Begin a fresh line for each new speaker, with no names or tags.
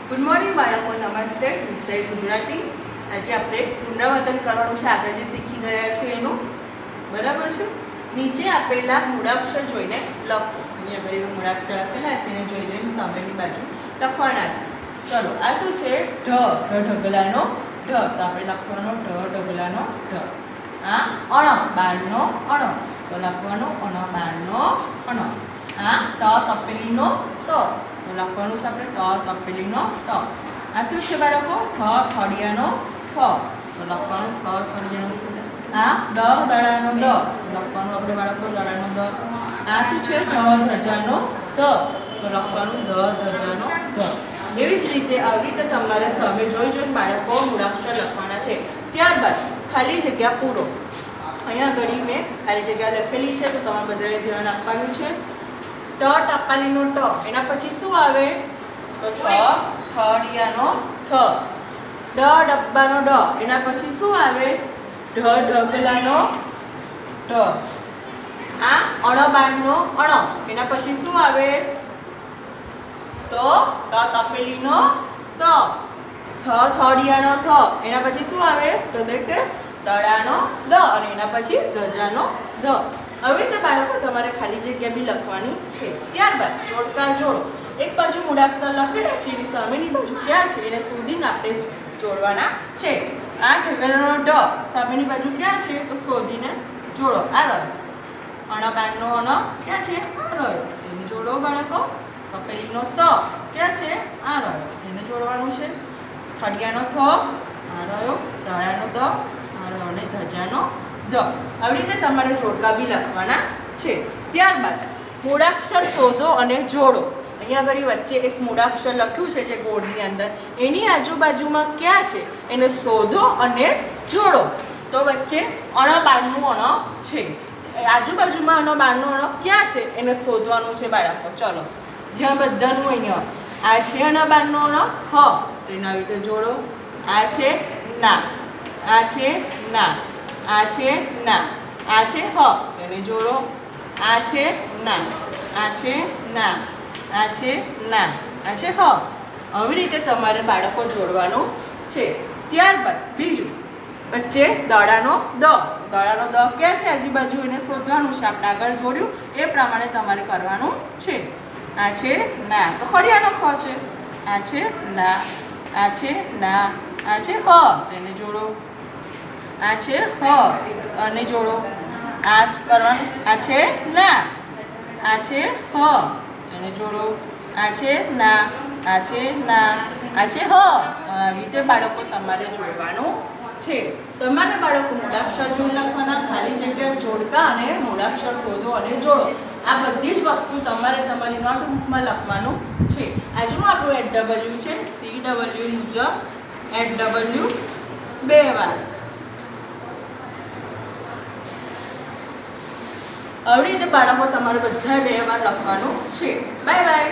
Good morning બાળકો, નમસ્તે. વિષય ગુજરાતી. આજે આપણે પુનરાવર્તન કરવાનું છે, આગળ જે શીખી ગયા છે એનું. બરાબર છે. નીચે આપેલા મૂળાક્ષર જોઈને લખો. અહીંયા આગળ મૂળાક્ષર આપેલા છે એને જોઈને સામેની બાજુ લખવાના છે. ચલો, આ શું છે? ઢ ઢગલાનો ઢ. તો આપણે લખવાનો ઢ ઢગલાનો ઢ. આ અણ બારનો અણ. તો લખવાનો અણ બારનો અણ. આ ત તપેલીનો ત. તો લખવાનું છે આપણે ત તપેલીનો ત. આ શું છે બાળકો? થ થળિયાનો થ. તો લખવાનું થ થળિયાનો થ. આ દ દડાનો દ. લખવાનું આપણે બાળકો દડાનો દ. આ શું છે? ધ ધજાનો ધ. તો લખવાનું ધ ધજાનો ધ. એવી જ રીતે આવી રીતે તમારે સામે જોઈ બાળકો મૂળાક્ષર લખવાના છે. ત્યારબાદ ખાલી જગ્યા પૂરો. અહીંયા ઘડી મેં ખાલી જગ્યા લખેલી છે, તો તમારે બધાએ ધ્યાન આપવાનું છે. ટ ટપાલીનો ટ. એના પછી શું આવે? તો ઠ ઠળિયાનો ઠ. ડ ડબ્બાનો ડ. એના પછી શું આવે? ઢ ઢગલાનો ઢ. આ અણબારનો અણ. એના પછી શું આવે? તો ત તપેલીનો ત. થ થળિયાનો થ. એના પછી શું આવે? તો દેખે તળાનો દ. અને એના પછી ધજાનો ધ. આવી રીતે બાળકો તમારે ખાલી જગ્યા બી લખવાની છે. ત્યારબાદ જોડકા જોડો. એક બાજુ મૂળાક્ષર લખેલા છે, એની સામેની બાજુ ક્યાં છે એને શોધીને આપણે જોડવાના છે. આ ઢગલાનો ઢ સામેની બાજુ ક્યાં છે? તો શોધીને જોડો. આ રહ્યો. અણબારનો અણ ક્યાં છે? આ રહ્યો. એને જોડો બાળકો. તપેલીનો ત ક્યાં છે? આ રહ્યો. એને જોડવાનું છે. થળિયાનો થ આ રહ્યો. દડાનો દ આ રહ્યો. અને ધજાનો ધ. આવી રીતે તમારે જોડકા બી લખવાના છે. ત્યારબાદ મૂળાક્ષર શોધો અને જોડો. અહીંયા આગળ વચ્ચે એક મૂળાક્ષર લખ્યું છે જે ગોળની અંદર, એની આજુબાજુમાં ક્યાં છે એને શોધો અને જોડો. તો વચ્ચે અણબારનું અણ છે. આજુબાજુમાં અણબારનું અણ ક્યાં છે એને શોધવાનું છે બાળકો. ચલો, જ્યાં બધાનું અહીંયા આ છે અણબારનું અણ હ. તો એના રીતે જોડો. આ છે ના. આ છે ના. આ છે ના. આ છે હ. એને જોડો. આ છે ના. આ છે ના. આ છે ના. આ છે હ. આવી રીતે તમારે બાળકો જોડવાનું છે. ત્યારબાદ બીજું વચ્ચે દડાનો દ. દડાનો દ ક્યાં છે આજુબાજુ એને શોધવાનું છે. આપણે આગળ જોડ્યું એ પ્રમાણે તમારે કરવાનું છે. આ છે ના. તો ખડિયાનો ખ છે. આ છે ના. આ છે ના. આ છે હ. તેને જોડો. આ છે હ. અને જોડો. આ જ કરવાનું. આ છે ના. આ છે હ. એને જોડો. આ છે ના. આ છે ના. આ છે હ. આવી રીતે બાળકો તમારે જોડવાનું છે. તમારે બાળકો મૂળાક્ષર જોઈ લખવાના, ખાલી જગ્યા જોડકા અને મૂળાક્ષર શોધો અને જોડો. આ બધી જ વસ્તુ તમારે તમારી નોટબુકમાં લખવાનું છે. આજનું આપણું HW છે. CW મુજબ HW 2 વાર. આવી રીતે બાળકો તમારે બધા 2 વાર લખવાનું છે. Bye bye.